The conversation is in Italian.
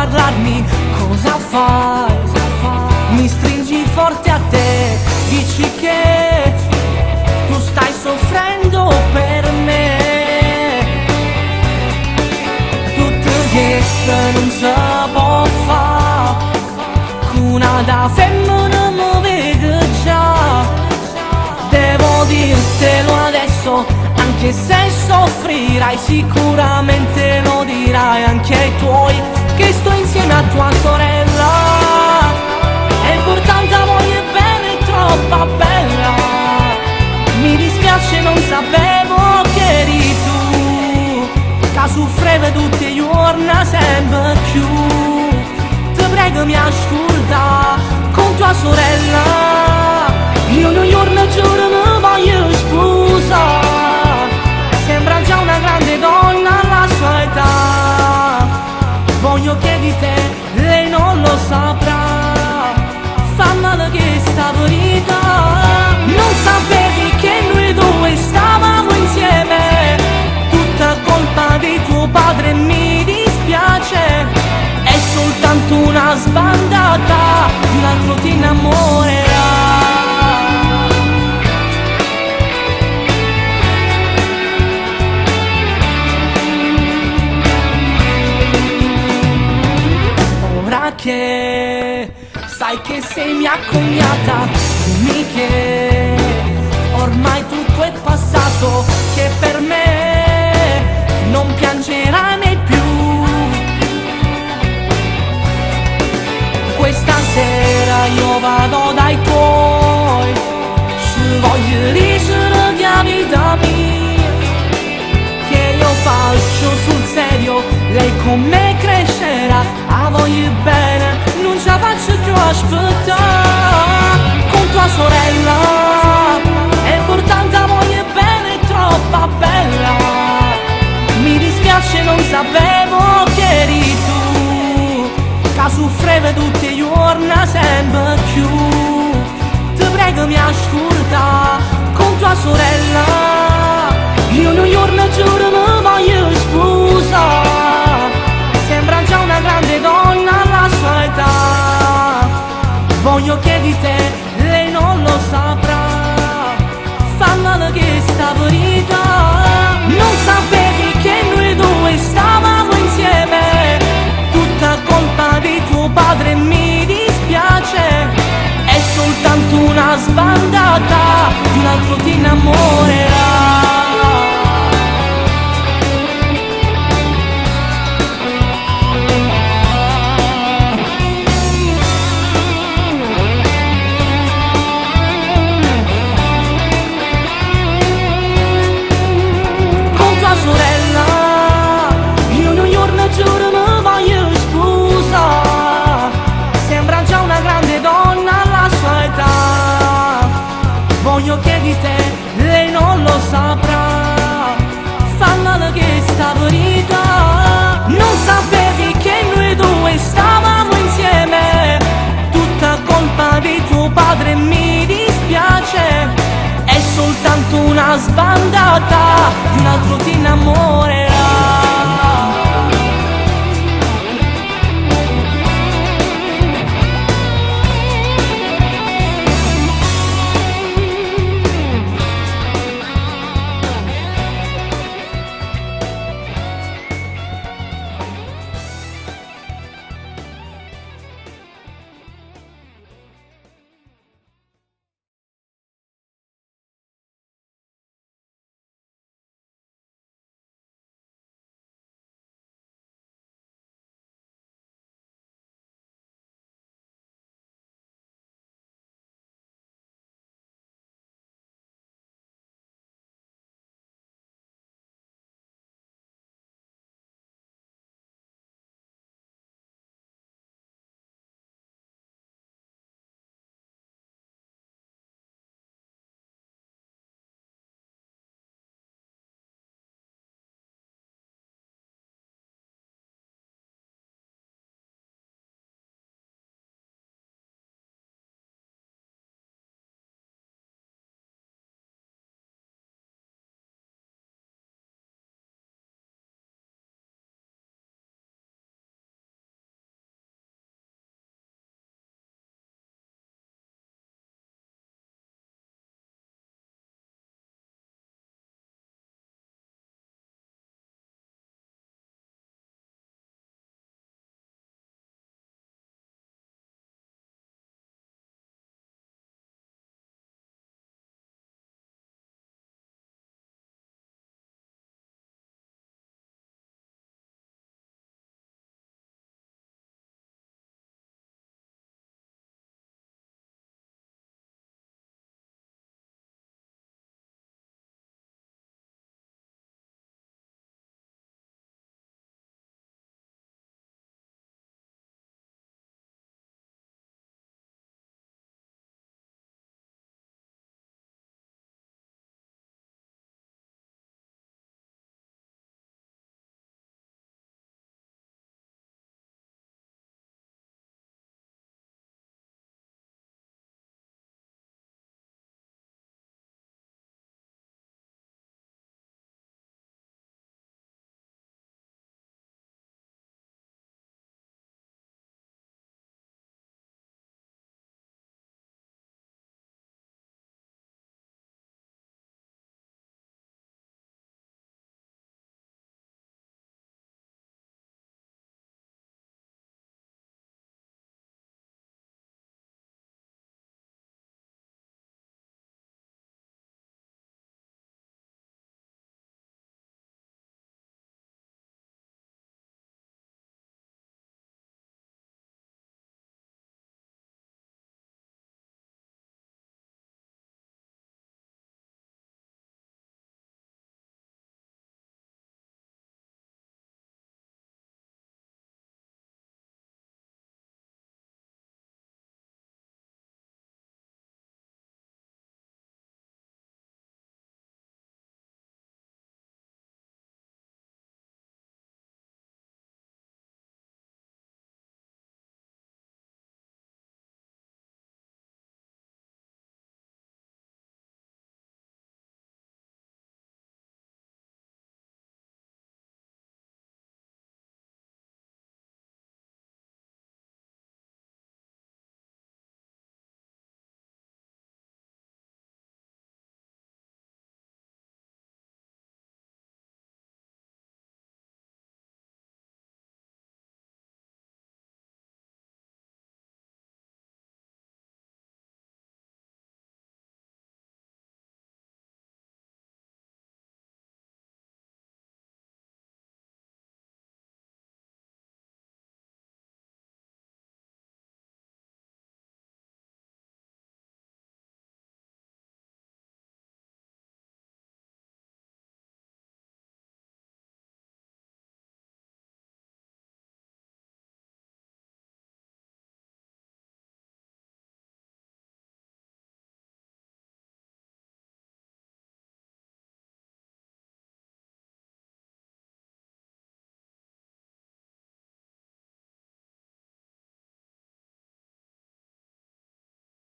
parlarmi, cosa fai? Mi stringi forte a te, dici che tu stai soffrendo per me. Tutto questo non si può fare, una da femmina mi vede già. Devo dirtelo adesso, anche se soffrirai, sicuramente lo dirai anche ai tuoi, che sto insieme a tua sorella. È importante, voglio bene, è troppo bella. Mi dispiace, non sapevo che eri tu, che soffreva tutti i giorni sempre più. Ti prego, mi ascolta con tua sorella. Io un giorno giuro mi voglio sposare, sembra già una grande donna alla sua età. Voglio che di te lei non lo saprà, fa male che sta verità. Non sapevi che noi due stavamo insieme, tutta colpa di tuo padre, mi dispiace. È soltanto una sbandata, un altro ti innamorerà. Che sai che sei mia cognata, dimmi che ormai tutto è passato, che per me non piangerai mai più. Questa sera io vado dai tuoi, ci voglio dicere che la vita mia, che io faccio sul serio, lei con me crescerà. Voglio bene, non ce la faccio più aspettare. Con tua sorella è importante, voglio bene, è troppo bella. Mi dispiace, non sapevo che eri tu, che soffreva tutti i giorni sempre più. Ti prego, mi ascolta con tua sorella. Io un giorno giuro mi voglio sposare, sembra già una grande donna alla sua età. Voglio che di te lei non lo saprà, fa male che sta verità. Non sapevi che noi due stavamo insieme, tutta colpa di tuo padre, mi dispiace. È soltanto una sbandata, un altro ti innamorerà. Voglio che di te lei non lo saprà, fa male che sta verità. Non sapevi che noi due stavamo insieme, tutta colpa di tuo padre, mi dispiace. È soltanto una sbandata, un altro ti innamora.